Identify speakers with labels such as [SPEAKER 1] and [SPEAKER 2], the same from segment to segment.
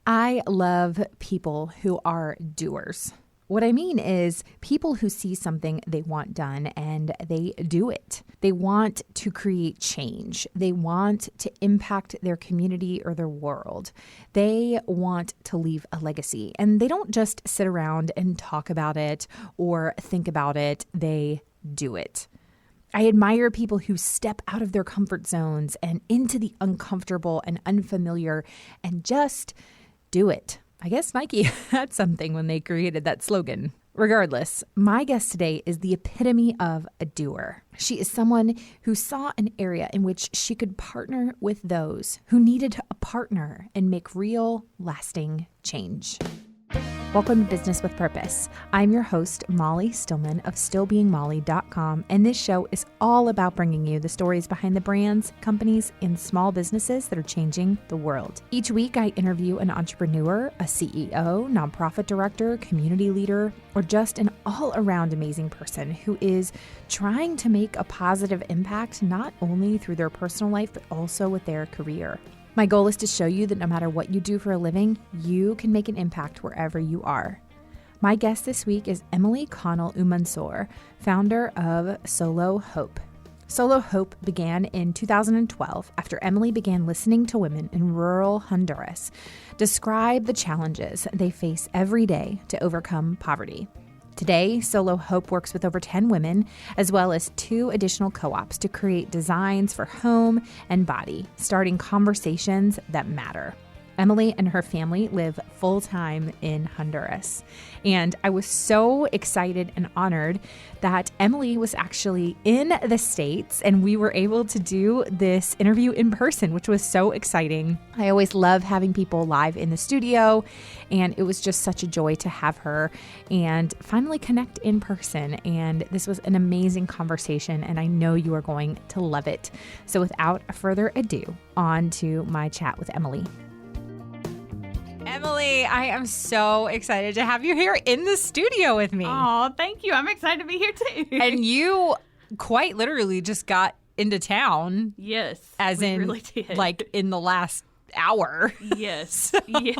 [SPEAKER 1] I love people who are doers. What I mean is people who see something they want done and they do it. They want to create change. They want to impact their community or their world. They want to leave a legacy. And they don't just sit around and talk about it or think about it. They do it. I admire people who step out of their comfort zones and into the uncomfortable and unfamiliar and just do it. I guess Nike had something when they created that slogan. Regardless, my guest today is the epitome of a doer. She is someone who saw an area in which she could partner with those who needed a partner and make real, lasting change. Welcome to Business with Purpose. I'm your host, Molly Stillman of StillBeingMolly.com, and this show is all about bringing you the stories behind the brands, companies, and small businesses that are changing the world. Each week, I interview an entrepreneur, a CEO, nonprofit director, community leader, or just an all-around amazing person who is trying to make a positive impact not only through their personal life, but also with their career. My goal is to show you that no matter what you do for a living, you can make an impact wherever you are. My guest this week is Emilee Connell Umanzor, founder of SoloHope. SoloHope began in 2012 after Emilee began listening to women in rural Honduras describe the challenges they face every day to overcome poverty. Today, SoloHope works with over 10 women, as well as 2 additional co-ops to create designs for home and body, starting conversations that matter. Emilee and her family live full-time in Honduras. And I was so excited and honored that Emilee was actually in the States and we were able to do this interview in person, which was so exciting. I always love having people live in the studio, and it was just such a joy to have her and finally connect in person. And this was an amazing conversation, and I know you are going to love it. So without further ado, on to my chat with Emilee. Emilee, I am so excited to have you here in the studio with me.
[SPEAKER 2] Oh, thank you. I'm excited to be here too.
[SPEAKER 1] And you quite literally just got into town.
[SPEAKER 2] Yes.
[SPEAKER 1] As in,
[SPEAKER 2] really did.
[SPEAKER 1] Like in the last hour.
[SPEAKER 2] Yes. Yes.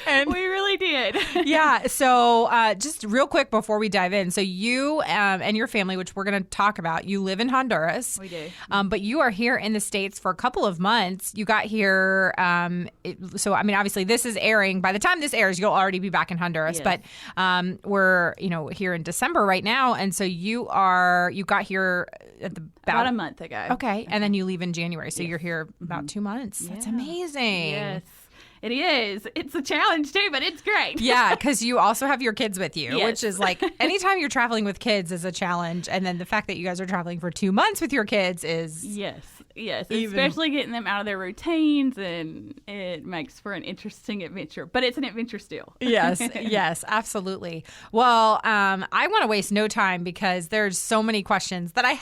[SPEAKER 1] And
[SPEAKER 2] we really did.
[SPEAKER 1] Yeah. So just real quick before we dive in. So you and your family, which we're going to talk about, you live in Honduras.
[SPEAKER 2] We do.
[SPEAKER 1] But you are here in the States for a couple of months. You got here. So, I mean, obviously this is airing. By the time this airs, you'll already be back in Honduras.
[SPEAKER 2] Yes.
[SPEAKER 1] But we're, here in December right now. And so you got here at
[SPEAKER 2] about a month ago.
[SPEAKER 1] Okay. And then you leave in January. So
[SPEAKER 2] Yes.
[SPEAKER 1] You're here about 2 months.
[SPEAKER 2] Yeah.
[SPEAKER 1] That's amazing.
[SPEAKER 2] Yes. It is. It's a challenge too, but it's great.
[SPEAKER 1] Yeah, because you also have your kids with you,
[SPEAKER 2] Yes.
[SPEAKER 1] which is like anytime you're traveling with kids is a challenge. And then the fact that you guys are traveling for 2 months with your kids is...
[SPEAKER 2] Yes.
[SPEAKER 1] Even...
[SPEAKER 2] Especially getting them out of their routines, and it makes for an interesting adventure. But it's an adventure still.
[SPEAKER 1] Yes, absolutely. Well, I want to waste no time because there's so many questions that I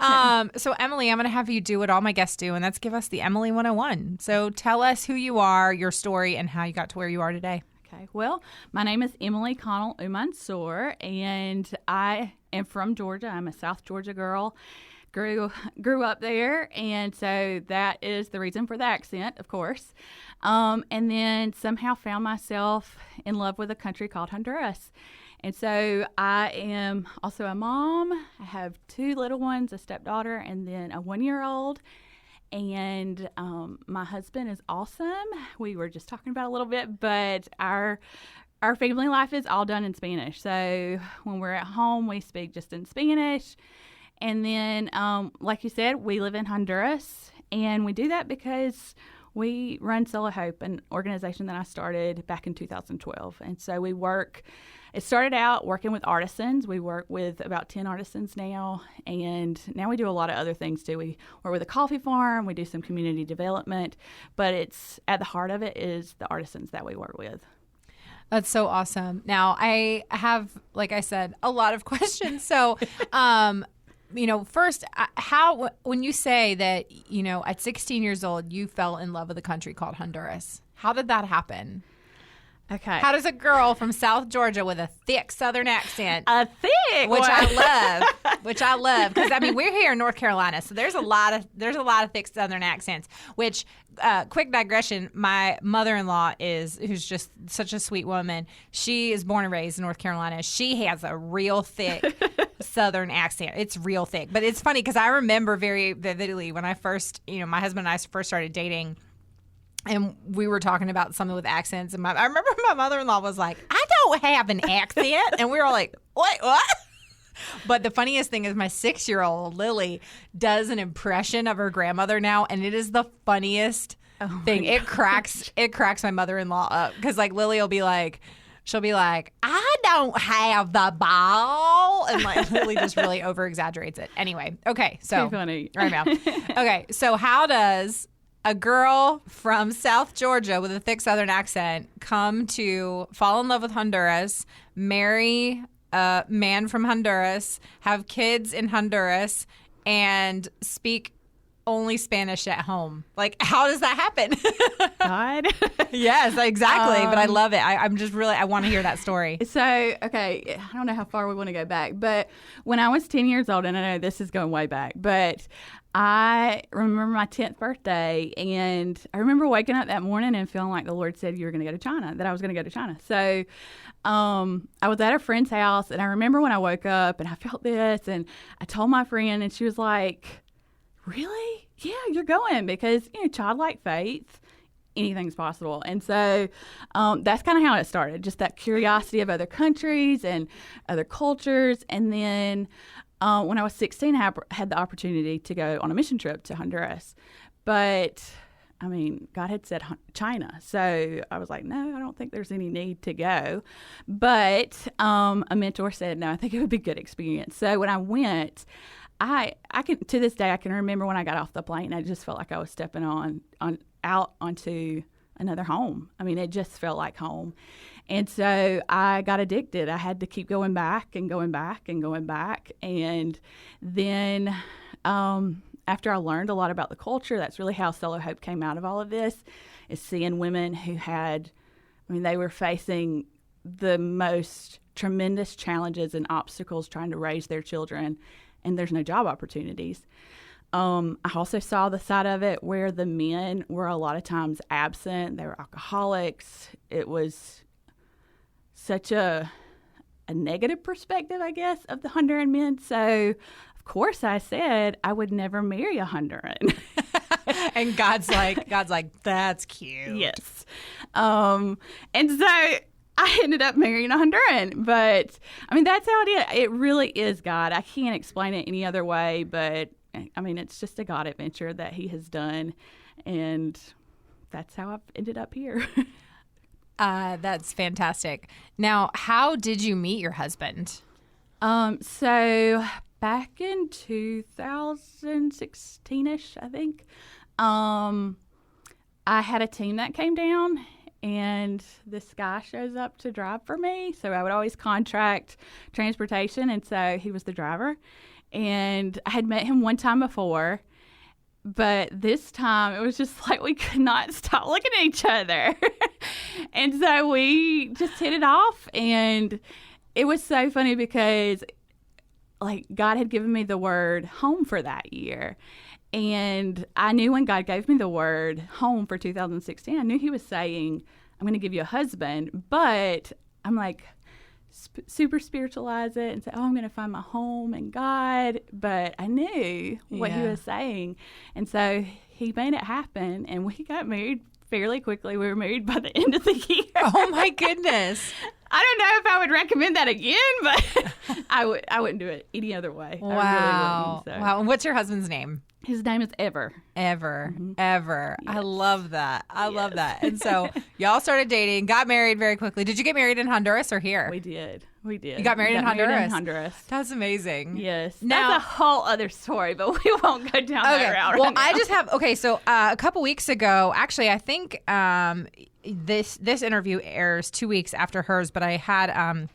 [SPEAKER 1] have. So, Emilee, I'm going to have you do what all my guests do, and that's give us the Emilee 101. So tell us who you are, your story, and how you got to where you are today.
[SPEAKER 2] Okay. Well, my name is Emilee Connell Umanzor, and I am from Georgia. I'm a South Georgia girl. Grew up there, and so that is the reason for the accent, of course. And then somehow found myself in love with a country called Honduras. And so I am also a mom. I have 2 little ones, a stepdaughter, and then a 1-year-old. And my husband is awesome. We were just talking about it a little bit, but our family life is all done in Spanish. So when we're at home, we speak just in Spanish. And then, like you said, we live in Honduras, and we do that because we run SoloHope, an organization that I started back in 2012. And so it started out working with artisans. We work with about 10 artisans now, and now we do a lot of other things too. We work with a coffee farm, we do some community development, but it's at the heart of it is the artisans that we work with.
[SPEAKER 1] That's so awesome. Now, I have, like I said, a lot of questions. So, first, when you say that, at 16 years old, you fell in love with a country called Honduras, how did that happen?
[SPEAKER 2] Okay.
[SPEAKER 1] How does a girl from South Georgia with a thick Southern accent,
[SPEAKER 2] which
[SPEAKER 1] I love, because I mean we're here in North Carolina, so there's a lot of thick Southern accents. Which, quick digression, my mother-in-law who's just such a sweet woman. She is born and raised in North Carolina. She has a real thick Southern accent. It's real thick, but it's funny because I remember very vividly when I first, my husband and I first started dating. And we were talking about something with accents. And I remember my mother-in-law was like, I don't have an accent. And we were all like, what? But the funniest thing is my 6-year-old, Lily, does an impression of her grandmother now. And it is the funniest thing. It cracks my mother-in-law up. Because like Lily will be like, she'll be like, I don't have the ball. And like Lily just really over-exaggerates it. Anyway, okay. So,
[SPEAKER 2] too funny.
[SPEAKER 1] Right now. Okay, so how does a girl from South Georgia with a thick Southern accent come to fall in love with Honduras, marry a man from Honduras, have kids in Honduras, and speak only Spanish at home? Like, how does that happen?
[SPEAKER 2] God.
[SPEAKER 1] Yes, exactly. But I love it. I want to hear that story.
[SPEAKER 2] So, okay, I don't know how far we want to go back, but when I was 10 years old, and I know this is going way back, but I remember my 10th birthday, and I remember waking up that morning and feeling like the Lord said you were going to go to China, that I was going to go to China. So I was at a friend's house, and I remember when I woke up and I felt this, and I told my friend, and she was like, really? Yeah, you're going, because, childlike faith, anything's possible. And so that's kind of how it started, just that curiosity of other countries and other cultures. And then when I was 16, I had the opportunity to go on a mission trip to Honduras. But, I mean, God had said China. So I was like, no, I don't think there's any need to go. But a mentor said, no, I think it would be a good experience. So when I went, I can, to this day, I can remember when I got off the plane, I just felt like I was stepping out onto another home. I mean, it just felt like home. And so I got addicted. I had to keep going back and going back and going back. And then after I learned a lot about the culture, that's really how SoloHope came out of all of this, is seeing women who they were facing the most tremendous challenges and obstacles trying to raise their children, and there's no job opportunities. I also saw the side of it where the men were a lot of times absent. They were alcoholics. It was such a negative perspective, I guess, of the Honduran men. So, of course, I said I would never marry a Honduran.
[SPEAKER 1] And God's like, that's cute.
[SPEAKER 2] Yes. And so I ended up marrying a Honduran. But, I mean, that's how it is. It really is God. I can't explain it any other way, but I mean, it's just a God adventure that he has done, and that's how I've ended up here.
[SPEAKER 1] That's fantastic. Now, how did you meet your husband?
[SPEAKER 2] So back in 2016-ish, I think, I had a team that came down, and this guy shows up to drive for me. So I would always contract transportation, and so he was the driver. And I had met him one time before, but this time it was just like we could not stop looking at each other. And so we just hit it off, and it was so funny because like God had given me the word home for that year. And I knew when God gave me the word home for 2016, I knew he was saying, I'm going to give you a husband, but I'm like, super spiritualize it and say, I'm going to find my home in God. But I knew what he was saying. And so he made it happen, and we got married fairly quickly. We were married by the end of the year.
[SPEAKER 1] Oh, my goodness.
[SPEAKER 2] I don't know if I would recommend that again, but I wouldn't do it any other way.
[SPEAKER 1] Wow.
[SPEAKER 2] I really wouldn't, so.
[SPEAKER 1] Wow. And what's your husband's name?
[SPEAKER 2] His name is Ever.
[SPEAKER 1] Ever.
[SPEAKER 2] Mm-hmm.
[SPEAKER 1] Ever.
[SPEAKER 2] Yes.
[SPEAKER 1] I love that. I love that. And so y'all started dating, got married very quickly. Did you get married in Honduras or here?
[SPEAKER 2] We did.
[SPEAKER 1] You got married in Honduras?
[SPEAKER 2] That's
[SPEAKER 1] amazing.
[SPEAKER 2] Yes.
[SPEAKER 1] Now,
[SPEAKER 2] that's a whole other story, but we won't go down that route.
[SPEAKER 1] Well, I just have, so a couple weeks ago, actually, I think this interview airs 2 weeks after hers, but I had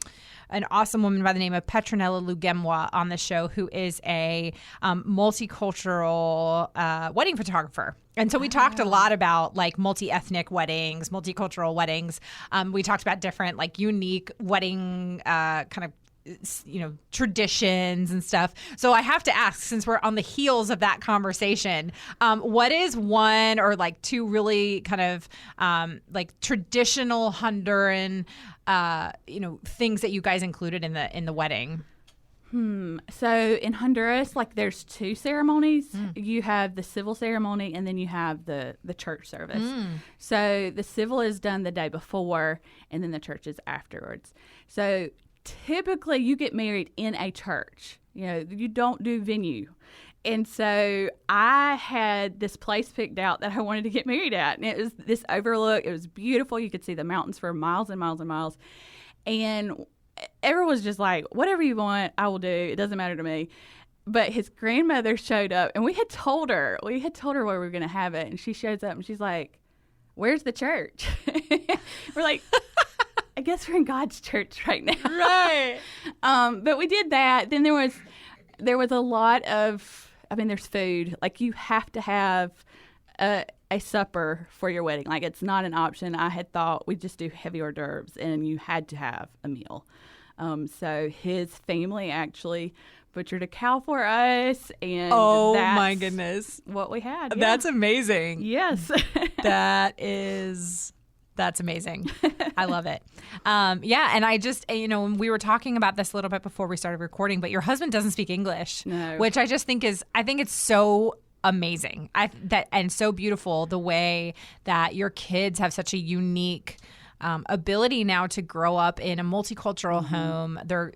[SPEAKER 1] an awesome woman by the name of Petronella Lugemwa on the show, who is a multicultural wedding photographer. And so we talked a lot about like multi-ethnic weddings, multicultural weddings. We talked about different like unique wedding kind of traditions and stuff. So I have to ask, since we're on the heels of that conversation, what is one or like two really kind of like traditional Honduran, things that you guys included in the wedding?
[SPEAKER 2] So in Honduras, like there's two ceremonies. You have the civil ceremony and then you have the church service. So the civil is done the day before and then the church is afterwards. So typically you get married in a church. You don't do venue. And so I had this place picked out that I wanted to get married at. And it was this overlook. It was beautiful. You could see the mountains for miles and miles and miles. And everyone was just like, whatever you want, I will do. It doesn't matter to me. But his grandmother showed up, and we had told her where we were going to have it. And she shows up, and she's like, where's the church? We're like, I guess we're in God's church right now.
[SPEAKER 1] Right.
[SPEAKER 2] But we did that. Then there was a lot of, there's food. Like you have to have a supper for your wedding. Like it's not an option. I had thought we'd just do heavy hors d'oeuvres and you had to have a meal. So his family actually butchered a cow for us, and that's
[SPEAKER 1] my goodness,
[SPEAKER 2] what we had.
[SPEAKER 1] That's amazing.
[SPEAKER 2] Yes.
[SPEAKER 1] That's amazing. I love it. And I just, we were talking about this a little bit before we started recording, but your husband doesn't speak English,
[SPEAKER 2] no.
[SPEAKER 1] Which I just think it's so amazing. And so beautiful the way that your kids have such a unique ability now to grow up in a multicultural home. They're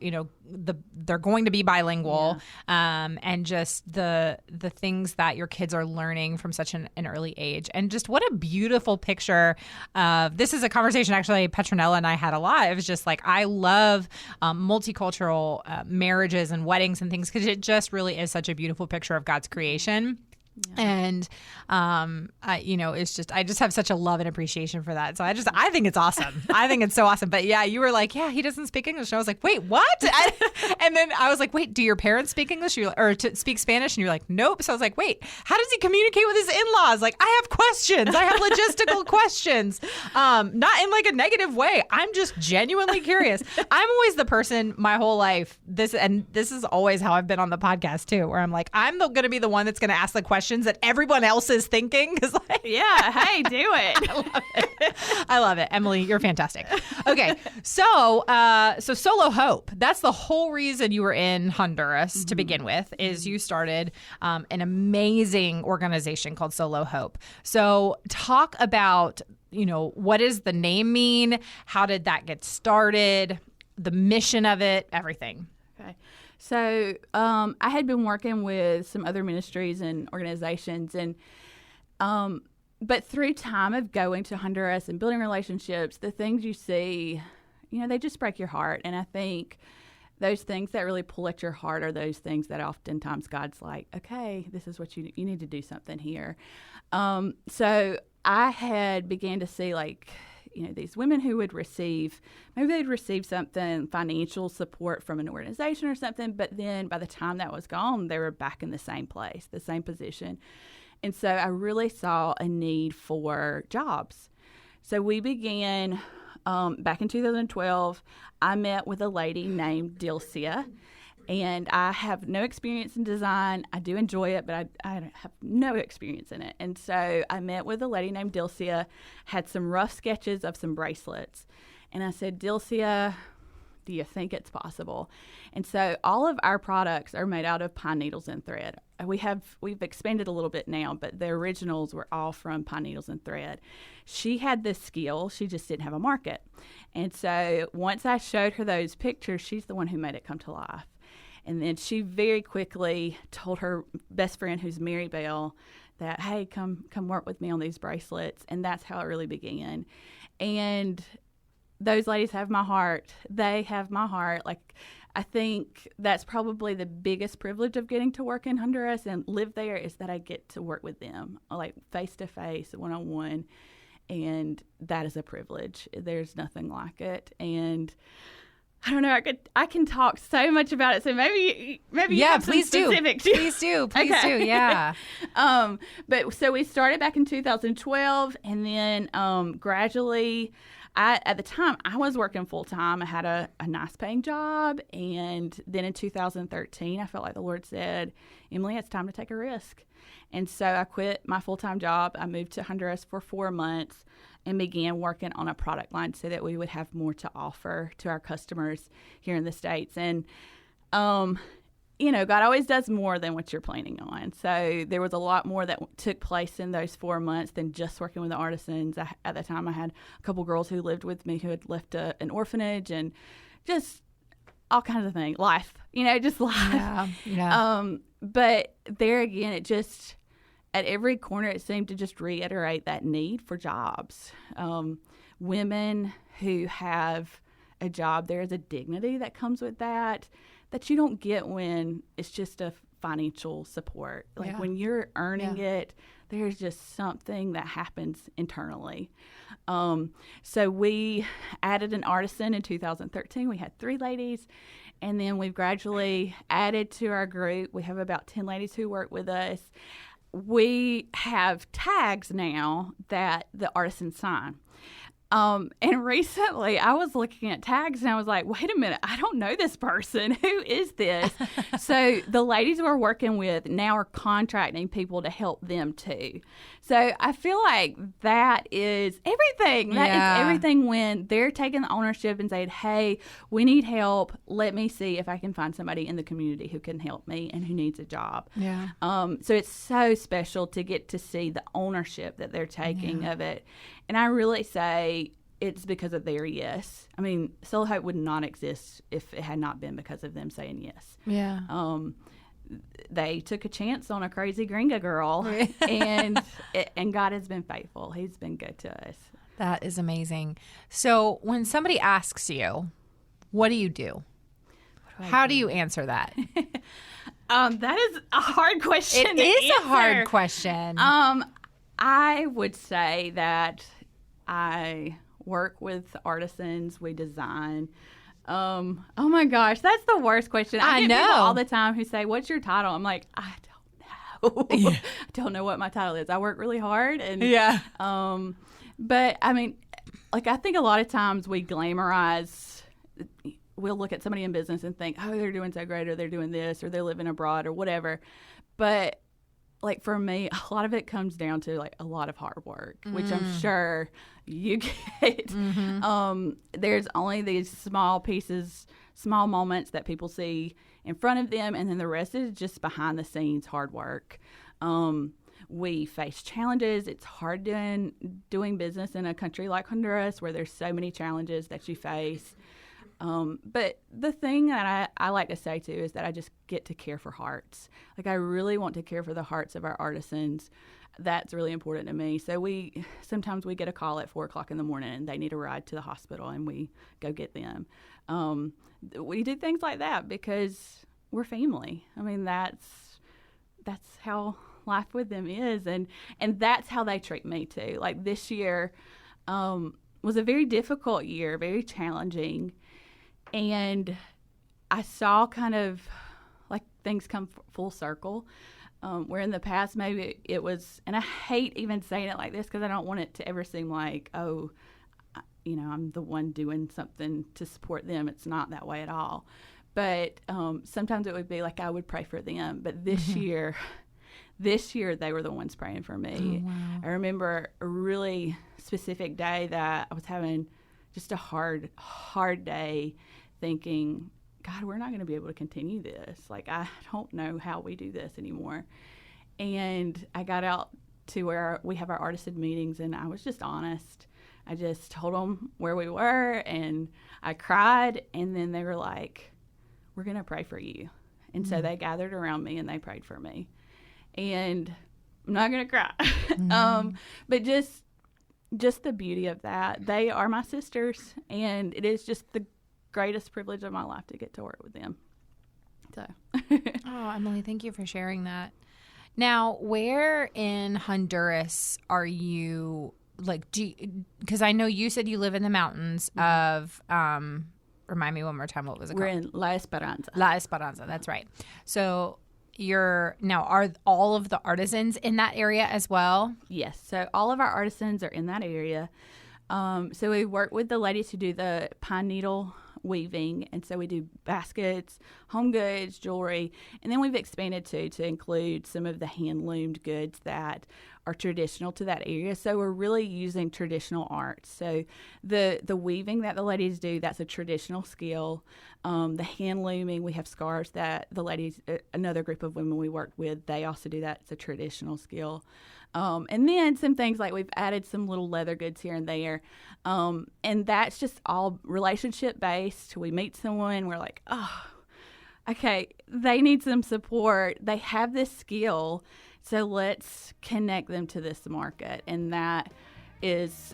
[SPEAKER 1] they're going to be bilingual, and just the things that your kids are learning from such an early age. And just what a beautiful picture of this is a conversation actually Petronella and I had a lot. It was just like, I love multicultural marriages and weddings and things, because it just really is such a beautiful picture of God's creation. Yeah. And, it's just, I just have such a love and appreciation for that. So I think it's awesome. I think it's so awesome. But yeah, you were like, yeah, he doesn't speak English. And I was like, wait, what? And then I was like, wait, do your parents speak English or speak Spanish? And you're like, nope. So I was like, wait, how does he communicate with his in-laws? Like, I have questions. I have logistical questions. Not in like a negative way. I'm just genuinely curious. I'm always the person my whole life, this is always how I've been on the podcast too, where I'm like, I'm going to be the one that's going to ask the questions that everyone else is thinking.
[SPEAKER 2] Hey, do it.
[SPEAKER 1] I love it. Emilee, you're fantastic. Okay. So SoloHope, that's the whole reason you were in Honduras to begin with, is you started an amazing organization called SoloHope. So talk about, what does the name mean? How did that get started? The mission of it, everything.
[SPEAKER 2] Okay. So I had been working with some other ministries and organizations, and but through time of going to Honduras and building relationships, the things you see, they just break your heart. And I think those things that really pull at your heart are those things that oftentimes God's like, okay, this is what you need to do something here. So I had began to see these women who would receive something, financial support from an organization or something, but then by the time that was gone, they were back in the same place, the same position. And so I really saw a need for jobs. So we began back in 2012. I met with a lady named Dilcia, and I have no experience in design. I do enjoy it, but I have no experience in it. And so I met with a lady named Dilcia, had some rough sketches of some bracelets. And I said, Dilcia, do you think it's possible? And so all of our products are made out of pine needles and thread. We've expanded a little bit now, but the originals were all from pine needles and thread. She had this skill. She just didn't have a market. And so once I showed her those pictures, she's the one who made it come to life. And then she very quickly told her best friend, who's Mary Bell, that, hey, come work with me on these bracelets. And that's how it really began. And those ladies have my heart. They have my heart. Like, I think that's probably the biggest privilege of getting to work in Honduras and live there, is that I get to work with them, like face-to-face, one-on-one. And that is a privilege. There's nothing like it. And I don't know. I can talk so much about it. So maybe you have some specifics.
[SPEAKER 1] Please do. Yeah.
[SPEAKER 2] But so we started back in 2012, and then gradually, at the time I was working full time. I had a nice paying job, and then in 2013, I felt like the Lord said, "Emilee, it's time to take a risk." And so I quit my full time job. I moved to Honduras for 4 months and began working on a product line so that we would have more to offer to our customers here in the States. And, God always does more than what you're planning on. So there was a lot more that took place in those 4 months than just working with the artisans. At the time, I had a couple girls who lived with me who had left an orphanage, and just all kinds of things. Life, just life.
[SPEAKER 1] Yeah.
[SPEAKER 2] But there again, it just... at every corner, it seemed to just reiterate that need for jobs. Women who have a job, there is a dignity that comes with that you don't get when it's just a financial support. Like when you're earning it, there's just something that happens internally. So we added an artisan in 2013. We had 3 ladies. And then we've gradually added to our group. We have about 10 ladies who work with us. We have tags now that the artisans sign. And recently I was looking at tags and I was like, wait a minute, I don't know this person. Who is this? So the ladies we're working with now are contracting people to help them too. So I feel like that is everything. That is everything when they're taking the ownership and saying, hey, we need help. Let me see if I can find somebody in the community who can help me and who needs a job.
[SPEAKER 1] Yeah.
[SPEAKER 2] So it's so special to get to see the ownership that they're taking of it. And I really say it's because of their yes. I mean, SoloHope would not exist if it had not been because of them saying yes.
[SPEAKER 1] Yeah.
[SPEAKER 2] They took a chance on a crazy gringa girl, and God has been faithful. He's been good to us.
[SPEAKER 1] That is amazing. So when somebody asks you, what do you do? How do you answer that?
[SPEAKER 2] That is a hard question.
[SPEAKER 1] It is a hard question.
[SPEAKER 2] I would say that I work with artisans. We design. Oh my gosh, that's the worst question. I get
[SPEAKER 1] know
[SPEAKER 2] people all the time who say, "What's your title?" I'm like, I don't know. I don't know what my title is. I work really hard, and but I mean, like I think a lot of times we glamorize. We'll look at somebody in business and think, "Oh, they're doing so great, or they're doing this, or they're living abroad, or whatever," but like for me, a lot of it comes down to like a lot of hard work, which I'm sure you get. There's only these small pieces, small moments that people see in front of them, and then the rest is just behind the scenes hard work. We face challenges. It's hard doing business in a country like Honduras where there's so many challenges that you face. But the thing that I like to say too is that I just get to care for hearts. Like I really want to care for the hearts of our artisans. That's really important to me. So sometimes we get a call at 4:00 in the morning and they need a ride to the hospital and we go get them. We do things like that because we're family. I mean, that's how life with them is. And that's how they treat me too. Like this year, was a very difficult year, very challenging. And I saw kind of like things come full circle, where in the past maybe it was, and I hate even saying it like this because I don't want it to ever seem like, oh, I'm the one doing something to support them. It's not that way at all. But sometimes it would be like I would pray for them. But this year they were the ones praying for me. Oh, wow. I remember a really specific day that I was having just a hard day thinking, God, we're not going to be able to continue this. Like, I don't know how we do this anymore. And I got out to where we have our artisan meetings, and I was just honest. I just told them where we were, and I cried, and then they were like, we're going to pray for you. And so they gathered around me, and they prayed for me. And I'm not going to cry. But just the beauty of that. They are my sisters, and it is just the greatest privilege of my life to get to work with them. So.
[SPEAKER 1] Oh, Emilee, thank you for sharing that. Now, where in Honduras are you, like, because I know you said you live in the mountains of remind me one more time, what was it
[SPEAKER 2] We're
[SPEAKER 1] called?
[SPEAKER 2] in La Esperanza.
[SPEAKER 1] La Esperanza, that's right. So are all of the artisans in that area as well?
[SPEAKER 2] Yes. So all of our artisans are in that area. So we work with the ladies who do the pine needle weaving, and so we do baskets, home goods, jewelry, and then we've expanded to include some of the hand loomed goods that are traditional to that area. So we're really using traditional art. So the weaving that the ladies do, that's a traditional skill. The hand looming, we have scarves that the ladies, another group of women we work with, they also do that. It's a traditional skill. And then some things like we've added some little leather goods here and there. And that's just all relationship based. We meet someone, we're like, oh, okay, they need some support. They have this skill. So let's connect them to this market. And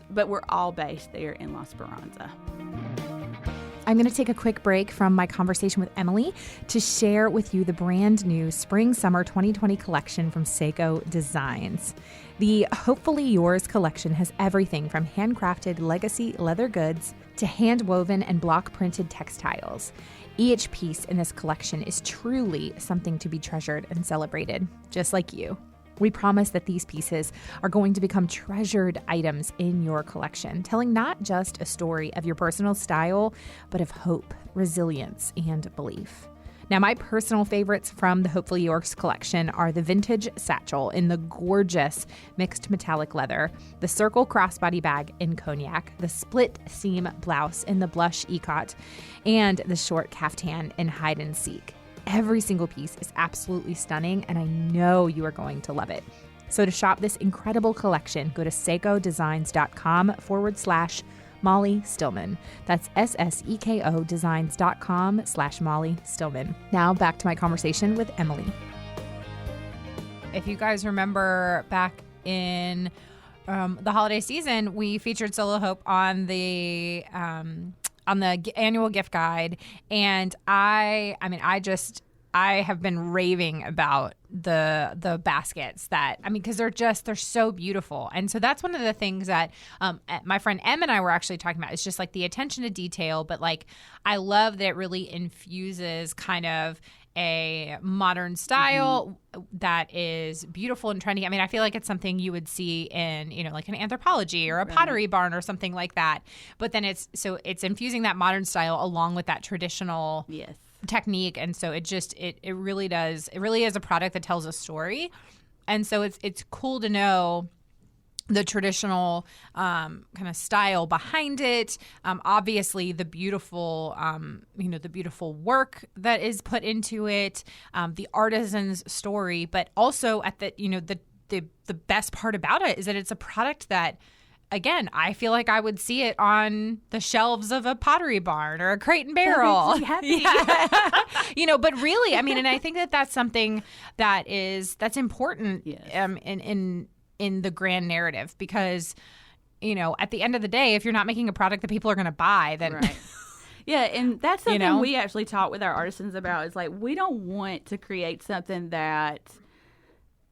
[SPEAKER 2] but we're all based there in La Esperanza.
[SPEAKER 1] I'm going to take a quick break from my conversation with Emilee to share with you the brand new Spring/Summer 2020 collection from Seiko Designs. The Hopefully Yours collection has everything from handcrafted legacy leather goods to hand-woven and block-printed textiles. Each piece in this collection is truly something to be treasured and celebrated, just like you. We promise that these pieces are going to become treasured items in your collection, telling not just a story of your personal style, but of hope, resilience, and belief. Now, my personal favorites from the Hopefully Yours collection are the vintage satchel in the gorgeous mixed metallic leather, the circle crossbody bag in cognac, the split seam blouse in the blush ikat, and the short caftan in hide and seek. Every single piece is absolutely stunning, and I know you are going to love it. So to shop this incredible collection, go to seikodesigns.com/Molly Stillman. That's SSEKO designs.com/Molly Stillman. Now back to my conversation with Emilee. If you guys remember back in the holiday season, we featured SoloHope on the annual gift guide, and I have been raving about the baskets because they're so beautiful. And so that's one of the things that my friend Em and I were actually talking about. It's just like the attention to detail, but like I love that it really infuses kind of a modern style that is beautiful and trendy. I mean, I feel like it's something you would see in, like an Anthropologie or a pottery barn or something like that. But then it's infusing that modern style along with that traditional technique. And so it really is a product that tells a story. And so it's cool to know the traditional kind of style behind it. Obviously, the beautiful, the beautiful work that is put into it, the artisan's story, but also at the best part about it is that it's a product that, again, I feel like I would see it on the shelves of a Pottery Barn or a Crate and Barrel.
[SPEAKER 2] That makes me happy.
[SPEAKER 1] Yeah. But really, I mean, and I think that that's something that's important in the grand narrative, because, at the end of the day, if you're not making a product that people are going to buy, then
[SPEAKER 2] right. Yeah, and that's something we actually talk with our artisans about. Is like, we don't want to create something that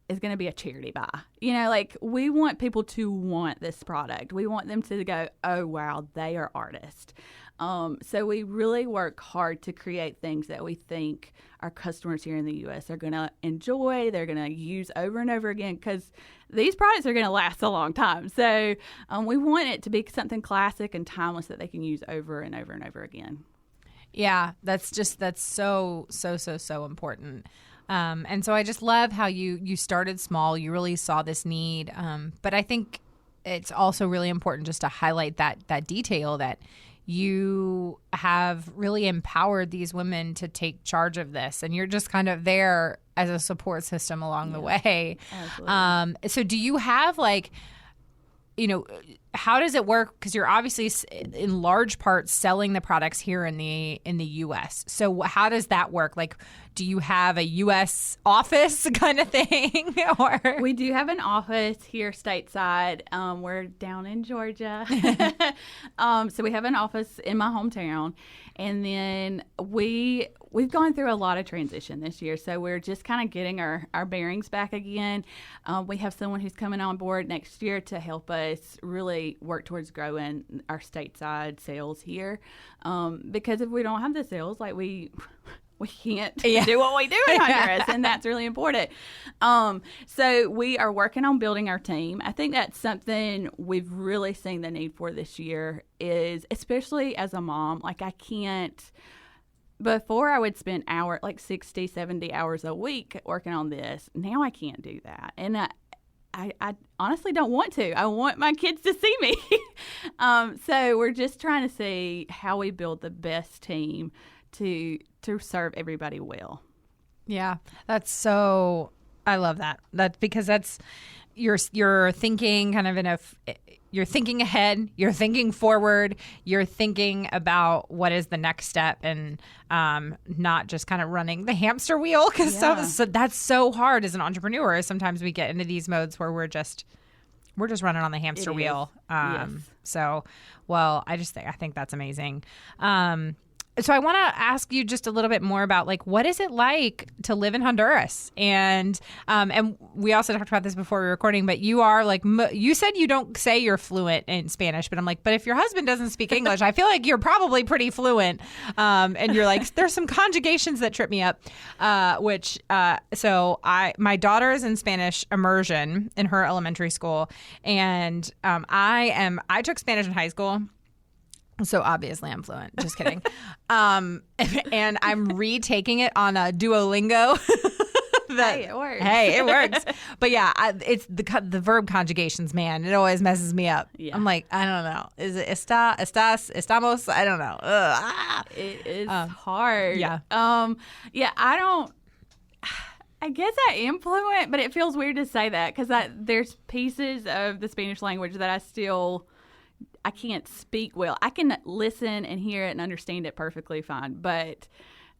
[SPEAKER 2] is going to be a charity buy. Like, we want people to want this product. We want them to go, oh, wow, they are artists. So we really work hard to create things that we think our customers here in the U.S. are going to enjoy, they're going to use over and over again, because these products are going to last a long time. So we want it to be something classic and timeless that they can use over and over and over again. Yeah, that's so important. And so I just love how you started small. You really saw this need. But I think it's also really important just to highlight that detail that you have really empowered these women to take charge of this, and you're just kind of there as a support system along the way. Absolutely. So do you have how does it work? Because you're obviously in large part selling the products here in the U.S. So how does that work? Like, do you have a U.S. office kind of thing? Or we do have an office here stateside. We're down in Georgia. So we have an office in my hometown. And then we've gone through a lot of transition this year. So we're just kind of getting our bearings back again. We have someone who's coming on board next year to help us really really work towards growing our stateside sales here, because if we don't have the sales, like we can't do what we do in Honduras, and that's really important. So we are working on building our team. I think that's something we've really seen the need for this year, is especially as a mom. Like, I can't, before I would spend 60, 70 hours a week working on this. Now I can't do that. And I honestly don't want to. I want my kids to see me. So we're just trying to see how we build the best team to serve everybody well.
[SPEAKER 1] Yeah, that's so, I love that. That's because that's, you're thinking kind of you're thinking ahead, you're thinking forward, you're thinking about what is the next step, and not just kind of running the hamster wheel, because so that's so hard as an entrepreneur. Sometimes we get into these modes where we're just running on the hamster wheel.
[SPEAKER 2] Yes.
[SPEAKER 1] So, well, I think that's amazing. So I want to ask you just a little bit more about, like, what is it like to live in Honduras? And we also talked about this before we were recording, but you are like, you said you don't say you're fluent in Spanish, but I'm like, but if your husband doesn't speak English, I feel like you're probably pretty fluent. And you're like, there's some conjugations that trip me up, so my daughter is in Spanish immersion in her elementary school. And I took Spanish in high school. So obviously I'm fluent. Just kidding. And I'm retaking it on a Duolingo.
[SPEAKER 2] Hey, it works.
[SPEAKER 1] Hey, it works. But yeah, it's the verb conjugations, man. It always messes me up. Yeah. I'm like, I don't know. Is it está, estás, estamos? I don't know.
[SPEAKER 2] It is hard.
[SPEAKER 1] Yeah.
[SPEAKER 2] I guess I am fluent, but it feels weird to say that, because there's pieces of the Spanish language that I can't speak well. I can listen and hear it and understand it perfectly fine, but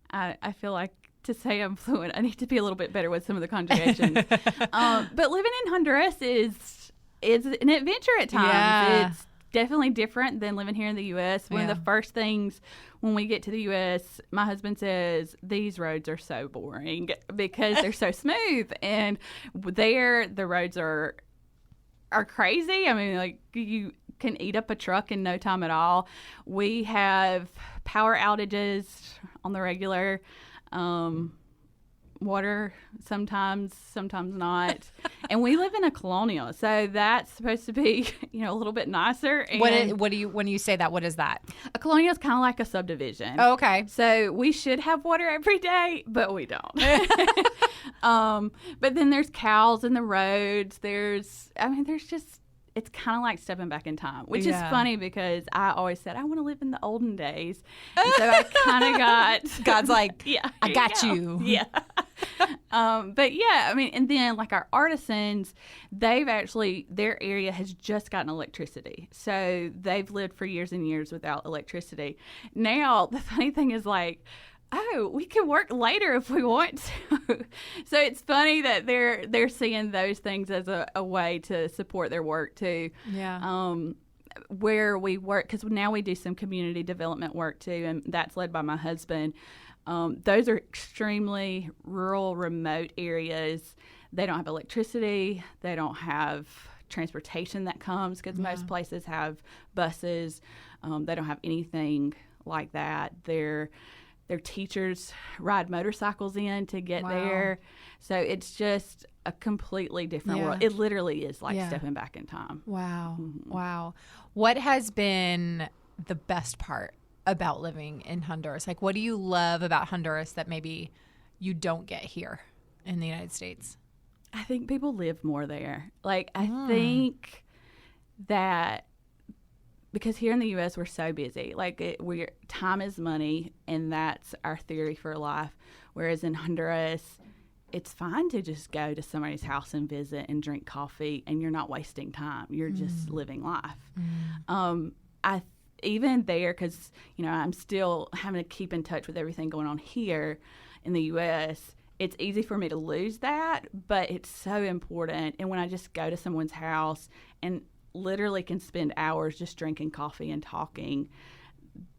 [SPEAKER 2] I feel like to say I'm fluent, I need to be a little bit better with some of the conjugations. But living in Honduras is an adventure at times.
[SPEAKER 1] Yeah.
[SPEAKER 2] It's definitely different than living here in the U.S. One of the first things when we get to the U.S., my husband says, these roads are so boring because they're so smooth. And there, the roads are crazy. I mean, like, you can eat up a truck in no time at all. We have power outages on the regular, water sometimes not. And we live in a colonial, so that's supposed to be, a little bit nicer. And
[SPEAKER 1] when you say that, what is that?
[SPEAKER 2] A colonial is kind of like a subdivision.
[SPEAKER 1] Oh, okay.
[SPEAKER 2] So we should have water every day, but we don't. But then there's cows in the roads. It's kind of like stepping back in time, which is funny because I always said I want to live in the olden days. And so I kind of got...
[SPEAKER 1] God's like, I got you.
[SPEAKER 2] Yeah. But yeah, I mean, and then like our artisans, their area has just gotten electricity. So they've lived for years and years without electricity. Now, the funny thing is, like, we can work later if we want to. So it's funny that they're seeing those things as a way to support their work too.
[SPEAKER 1] Yeah.
[SPEAKER 2] Where we work, because now we do some community development work too, and that's led by my husband. Those are extremely rural, remote areas. They don't have electricity. They don't have transportation that comes, because most places have buses. They don't have anything like that. Their teachers ride motorcycles in to get there. So it's just a completely different world. It literally is like stepping back in time.
[SPEAKER 1] Wow. Mm-hmm. Wow. What has been the best part about living in Honduras? Like, what do you love about Honduras that maybe you don't get here in the United States?
[SPEAKER 2] I think people live more there. Like, I think that because here in the U.S. we're so busy. Like, time is money, and that's our theory for life. Whereas in Honduras, it's fine to just go to somebody's house and visit and drink coffee, and you're not wasting time. You're just living life. Even there, because, I'm still having to keep in touch with everything going on here in the U.S., it's easy for me to lose that, but it's so important. And when I just go to someone's house and literally can spend hours just drinking coffee and talking,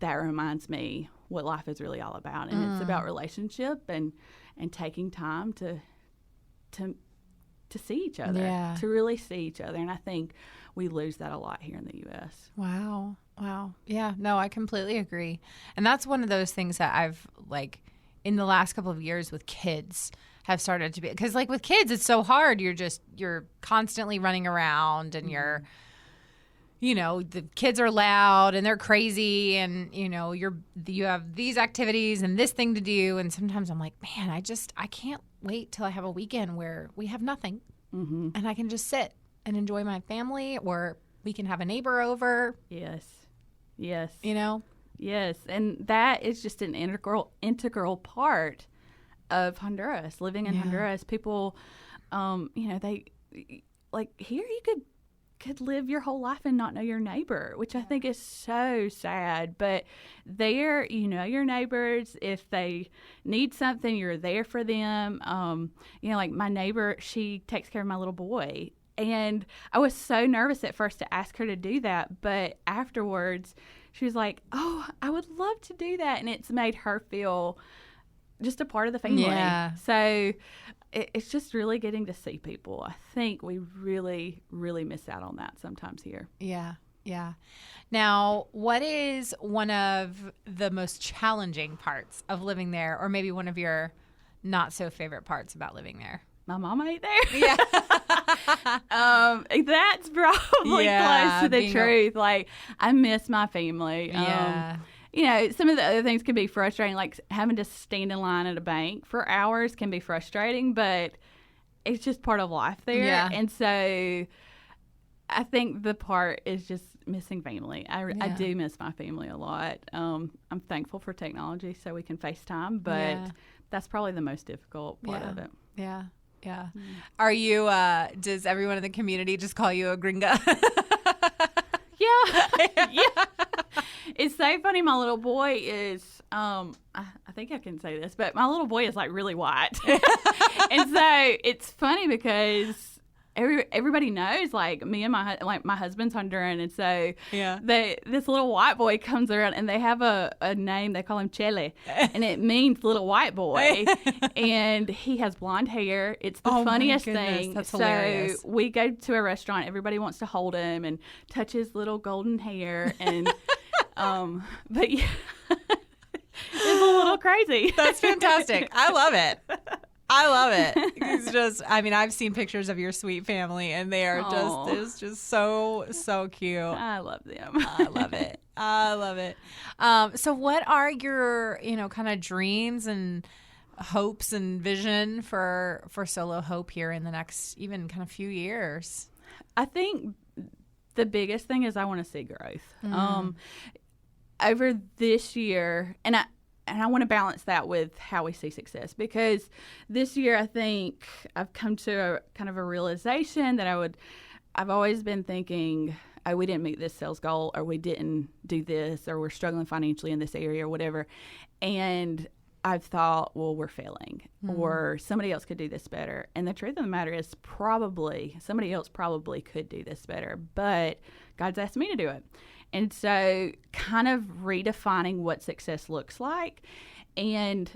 [SPEAKER 2] that reminds me what life is really all about. And it's about relationship and taking time to to see each other, to really see each other. And I think we lose that a lot here in the U.S.
[SPEAKER 1] Wow. Yeah, no, I completely agree. And that's one of those things that I've, like, in the last couple of years with kids have started to be, because, like, with kids, it's so hard. You're constantly running around, and you're, you know, the kids are loud and they're crazy, and, you know, you have these activities and this thing to do. And sometimes I'm like, man, I can't wait till I have a weekend where we have nothing and I can just sit and enjoy my family, or we can have a neighbor over.
[SPEAKER 2] Yes.
[SPEAKER 1] You know?
[SPEAKER 2] Yes. And that is just an integral part of Honduras, living in Honduras. People, you know, they, like, here you could live your whole life and not know your neighbor, which I think is so sad. But there, you know your neighbors. If they need something, you're there for them. You know, like my neighbor, she takes care of my little boy. And I was so nervous at first to ask her to do that. But afterwards, she was like, oh, I would love to do that. And it's made her feel just a part of the family. Yeah. So it's just really getting to see people. I think we really, really miss out on that sometimes here.
[SPEAKER 1] Yeah. Now, what is one of the most challenging parts of living there, or maybe one of your not so favorite parts about living there?
[SPEAKER 2] My mom ain't there. Yeah. That's probably close to the truth. Like, I miss my family.
[SPEAKER 1] Yeah.
[SPEAKER 2] You know, some of the other things can be frustrating, like having to stand in line at a bank for hours can be frustrating, but it's just part of life there. Yeah. And so I think the part is just missing family. I do miss my family a lot. I'm thankful for technology so we can FaceTime, but that's probably the most difficult part of it.
[SPEAKER 1] Yeah. Are you, does everyone in the community just call you a gringa?
[SPEAKER 2] Yeah. It's so funny. My little boy is, I think I can say this, but my little boy is like really white. And so it's funny because everybody knows, like, me and my husband's Honduran, and so this little white boy comes around, and they have a name. They call him Chele, and it means little white boy. And he has blonde hair. It's the funniest thing.
[SPEAKER 1] That's hilarious.
[SPEAKER 2] So we go to a restaurant. Everybody wants to hold him and touch his little golden hair, and but yeah, it's a little crazy.
[SPEAKER 1] That's fantastic. I love it. It's just, I mean, I've seen pictures of your sweet family, and they are it's just so cute.
[SPEAKER 2] I love them.
[SPEAKER 1] I love it. So what are your, you know, kind of dreams and hopes and vision for SoloHope here in the next even kind of few years?
[SPEAKER 2] I think the biggest thing is I want to see growth. Over this year, and I want to balance that with how we see success, because this year I think I've come to a kind of a realization that I've always been thinking, oh, we didn't meet this sales goal, or we didn't do this, or we're struggling financially in this area or whatever. And I've thought, well, we're failing, or somebody else could do this better. And the truth of the matter is somebody else probably could do this better, but God's asked me to do it. And so kind of redefining what success looks like, and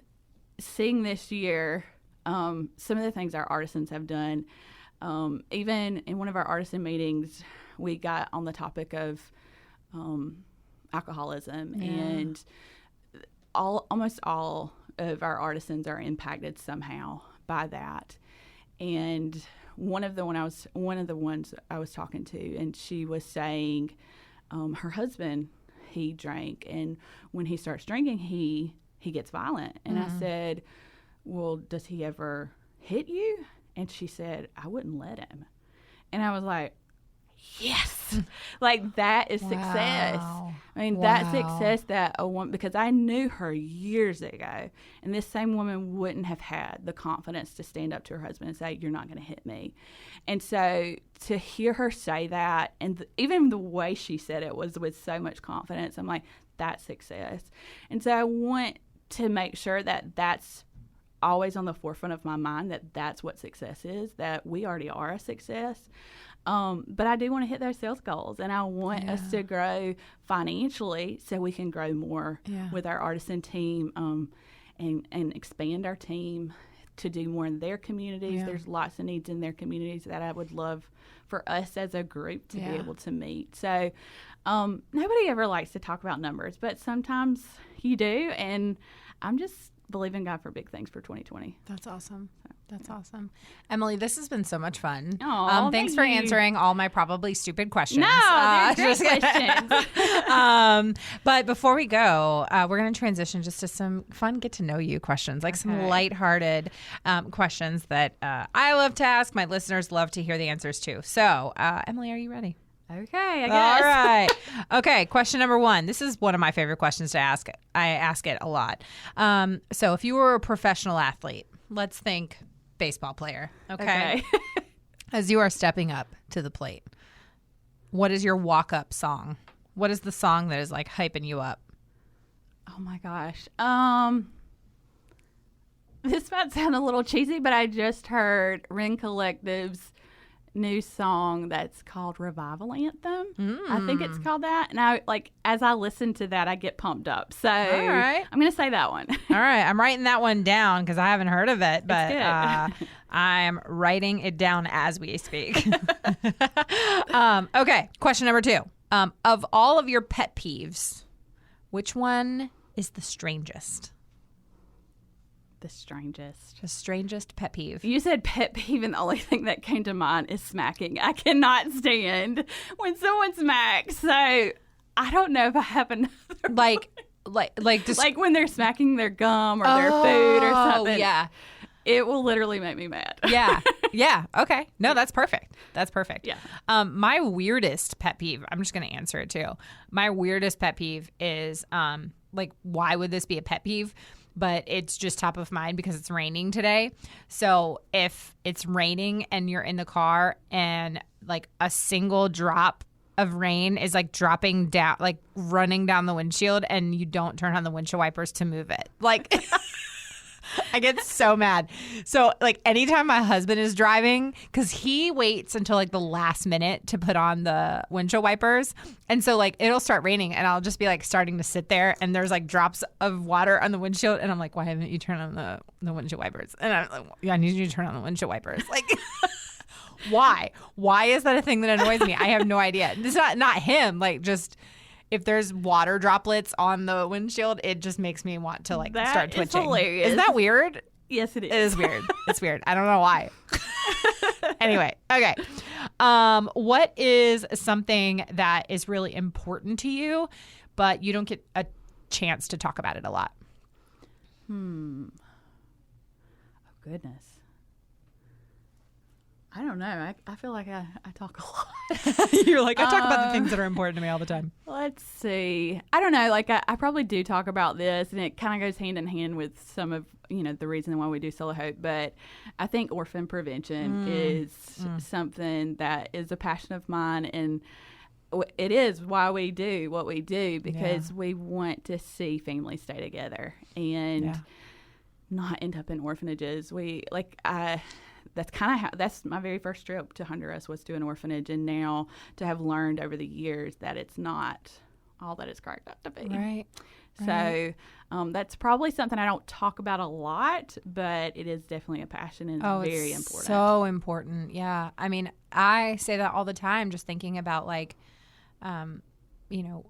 [SPEAKER 2] seeing this year some of the things our artisans have done. Even in one of our artisan meetings, we got on the topic of alcoholism, and almost all of our artisans are impacted somehow by that. And one of the ones I was talking to, and she was saying, her husband, he drank, and when he starts drinking, he gets violent. And I said, well, does he ever hit you? And she said, I wouldn't let him. And I was like, yes, like that is success. I mean, that's success that a woman, because I knew her years ago, and this same woman wouldn't have had the confidence to stand up to her husband and say, you're not going to hit me. And so to hear her say that, and even the way she said it was with so much confidence, I'm like, that's success. And so I want to make sure that that's always on the forefront of my mind, that that's what success is, that we already are a success. But I do want to hit those sales goals, and I want us to grow financially so we can grow more with our artisan team, and expand our team to do more in their communities.
[SPEAKER 1] Yeah.
[SPEAKER 2] There's lots of needs in their communities that I would love for us as a group to be able to meet. So nobody ever likes to talk about numbers, but sometimes you do. And I'm just believing God for big things for 2020.
[SPEAKER 1] That's awesome. That's awesome. Emilee, this has been so much fun.
[SPEAKER 2] Oh,
[SPEAKER 1] thanks for answering all my probably stupid questions.
[SPEAKER 2] No, they're great questions.
[SPEAKER 1] But before we go, we're going to transition just to some fun get-to-know-you questions, like some lighthearted questions that I love to ask. My listeners love to hear the answers to. So, Emilee, are you ready?
[SPEAKER 2] Okay, I guess.
[SPEAKER 1] All right. Okay, question number 1. This is one of my favorite questions to ask. I ask it a lot. So if you were a professional athlete, let's think baseball player, okay? As you are stepping up to the plate, what is your walk-up song? What is the song that is like hyping you up?
[SPEAKER 2] Oh my gosh. This might sound a little cheesy, but I just heard Ren Collective's new song that's called Revival Anthem. I think it's called that. And I as I listen to that, I get pumped up. So
[SPEAKER 1] all right.
[SPEAKER 2] I'm going to say that one.
[SPEAKER 1] All right. I'm writing that one down because I haven't heard of it, but
[SPEAKER 2] good.
[SPEAKER 1] I'm writing it down as we speak. Okay. Question number 2. Of all of your pet peeves, which one is the strangest?
[SPEAKER 2] The strangest.
[SPEAKER 1] The strangest pet peeve.
[SPEAKER 2] You said pet peeve, and the only thing that came to mind is smacking. I cannot stand when someone smacks. So I don't know if I have another. Like when they're smacking their gum or their food or something.
[SPEAKER 1] Yeah.
[SPEAKER 2] It will literally make me mad.
[SPEAKER 1] Yeah. Yeah. Okay. No, that's perfect. That's perfect.
[SPEAKER 2] Yeah.
[SPEAKER 1] My weirdest pet peeve, I'm just going to answer it too. My weirdest pet peeve is why would this be a pet peeve? But it's just top of mind because it's raining today. So if it's raining and you're in the car and like a single drop of rain is like dropping down, like running down the windshield, and you don't turn on the windshield wipers to move it. Like I get so mad. So like anytime my husband is driving, because he waits until like the last minute to put on the windshield wipers. And so like it'll start raining and I'll just be like starting to sit there and there's like drops of water on the windshield. And I'm like, why haven't you turned on the windshield wipers? And I'm like, yeah, I need you to turn on the windshield wipers. Like why? Why is that a thing that annoys me? I have no idea. It's not him. Like just if there's water droplets on the windshield, it just makes me want to like start twitching.
[SPEAKER 2] Hilarious.
[SPEAKER 1] Isn't that weird?
[SPEAKER 2] Yes, it is.
[SPEAKER 1] It is weird. It's weird. I don't know why. Anyway, okay. What is something that is really important to you, but you don't get a chance to talk about it a lot?
[SPEAKER 2] Oh, goodness. I don't know. I feel like I talk a lot.
[SPEAKER 1] You're like, I talk about the things that are important to me all the time.
[SPEAKER 2] Let's see. I don't know. Like, I probably do talk about this, and it kind of goes hand in hand with some of, the reason why we do SoloHope. But I think orphan prevention is something that is a passion of mine, and it is why we do what we do, because we want to see families stay together and not end up in orphanages. That's my very first trip to Honduras was to an orphanage, and now to have learned over the years that it's not all that it's cracked up to be.
[SPEAKER 1] Right.
[SPEAKER 2] So that's probably something I don't talk about a lot, but it is definitely a passion and very important.
[SPEAKER 1] So important. Yeah. I mean, I say that all the time, just thinking about like,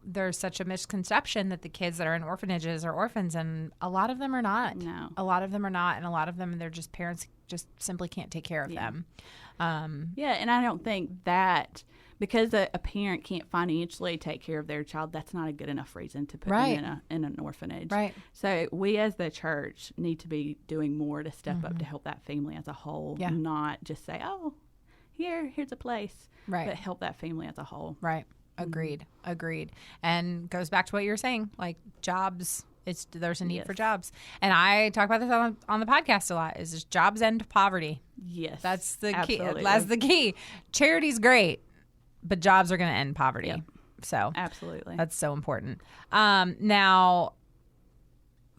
[SPEAKER 1] there's such a misconception that the kids that are in orphanages are orphans, and a lot of them are not.
[SPEAKER 2] No.
[SPEAKER 1] A lot of them are not, and a lot of them, they're just parents just simply can't take care of them.
[SPEAKER 2] And I don't think that because a parent can't financially take care of their child, that's not a good enough reason to put them in an orphanage.
[SPEAKER 1] Right.
[SPEAKER 2] So we as the church need to be doing more to step up to help that family as a whole, not just say, oh, here's a place, but help that family as a whole.
[SPEAKER 1] Right. Agreed. And goes back to what you were saying, like jobs. There's a need for jobs. And I talk about this on the podcast a lot, is just jobs end poverty.
[SPEAKER 2] Yes.
[SPEAKER 1] That's the
[SPEAKER 2] absolutely.
[SPEAKER 1] key. That's the key. Charity's great, but jobs are going to end poverty. Yep. So
[SPEAKER 2] absolutely.
[SPEAKER 1] That's so important. Now,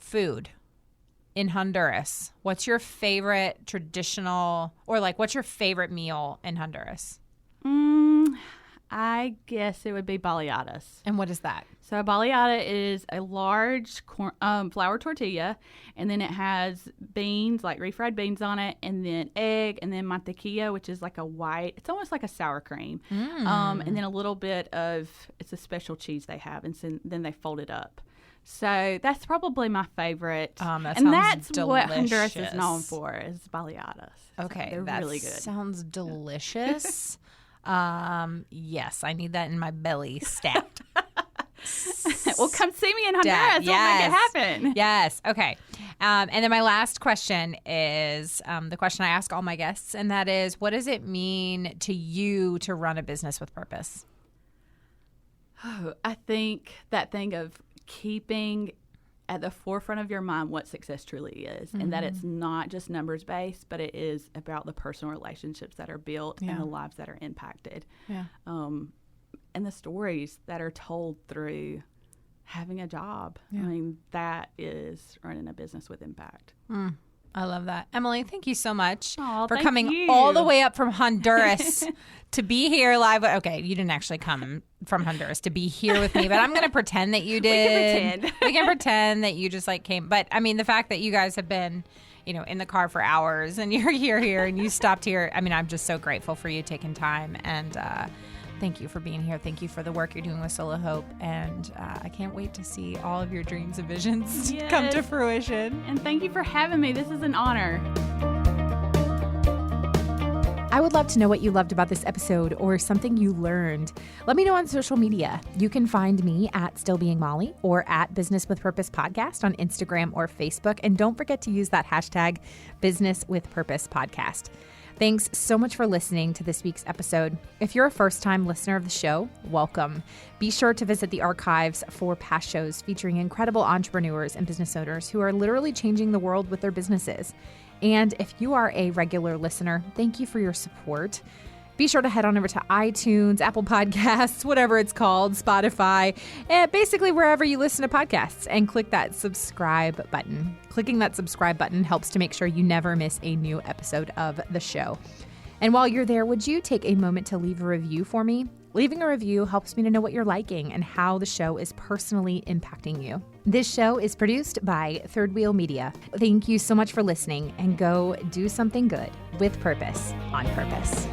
[SPEAKER 1] food in Honduras. What's your favorite traditional, or like what's your favorite meal in Honduras?
[SPEAKER 2] I guess it would be baleadas.
[SPEAKER 1] And what is that?
[SPEAKER 2] So a baleada is a large flour tortilla, and then it has beans, like refried beans on it, and then egg, and then mantequilla, which is like a white, it's almost like a sour cream. And then a little bit of, it's a special cheese they have, and then they fold it up. So that's probably my favorite.
[SPEAKER 1] And
[SPEAKER 2] that's
[SPEAKER 1] delicious.
[SPEAKER 2] What Honduras is known for, is baleadas.
[SPEAKER 1] Okay,
[SPEAKER 2] so they're really good.
[SPEAKER 1] Sounds delicious. Yes, I need that in my belly stat.
[SPEAKER 2] Well, come see me in Honduras. We'll make it happen.
[SPEAKER 1] Yes. Okay. And then my last question is the question I ask all my guests, and that is, what does it mean to you to run a business with purpose?
[SPEAKER 2] Oh, I think that thing of keeping at the forefront of your mind what success truly is, and that it's not just numbers based, but it is about the personal relationships that are built and the lives that are impacted. Yeah. And the stories that are told through having a job. Yeah. I mean, that is running a business with impact.
[SPEAKER 1] I love that. Emilee, thank you so much for
[SPEAKER 2] thank
[SPEAKER 1] coming
[SPEAKER 2] you.
[SPEAKER 1] all the way up from Honduras to be here live. Okay, you didn't actually come from Honduras to be here with me, but I'm going to pretend that you did. We can pretend that you just like came. But I mean, the fact that you guys have been, in the car for hours and you're here and you stopped here. I mean, I'm just so grateful for you taking time, and thank you for being here. Thank you for the work you're doing with SoloHope. And I can't wait to see all of your dreams and visions come to fruition.
[SPEAKER 2] And thank you for having me. This is an honor.
[SPEAKER 1] I would love to know what you loved about this episode or something you learned. Let me know on social media. You can find me at Still Being Molly or at Business with Purpose Podcast on Instagram or Facebook. And don't forget to use that hashtag Business with Purpose Podcast. Thanks so much for listening to this week's episode. If you're a first-time listener of the show, welcome. Be sure to visit the archives for past shows featuring incredible entrepreneurs and business owners who are literally changing the world with their businesses. And if you are a regular listener, thank you for your support. Be sure to head on over to iTunes, Apple Podcasts, whatever it's called, Spotify, and basically wherever you listen to podcasts, and click that subscribe button. Clicking that subscribe button helps to make sure you never miss a new episode of the show. And while you're there, would you take a moment to leave a review for me? Leaving a review helps me to know what you're liking and how the show is personally impacting you. This show is produced by Third Wheel Media. Thank you so much for listening, and go do something good with purpose on purpose.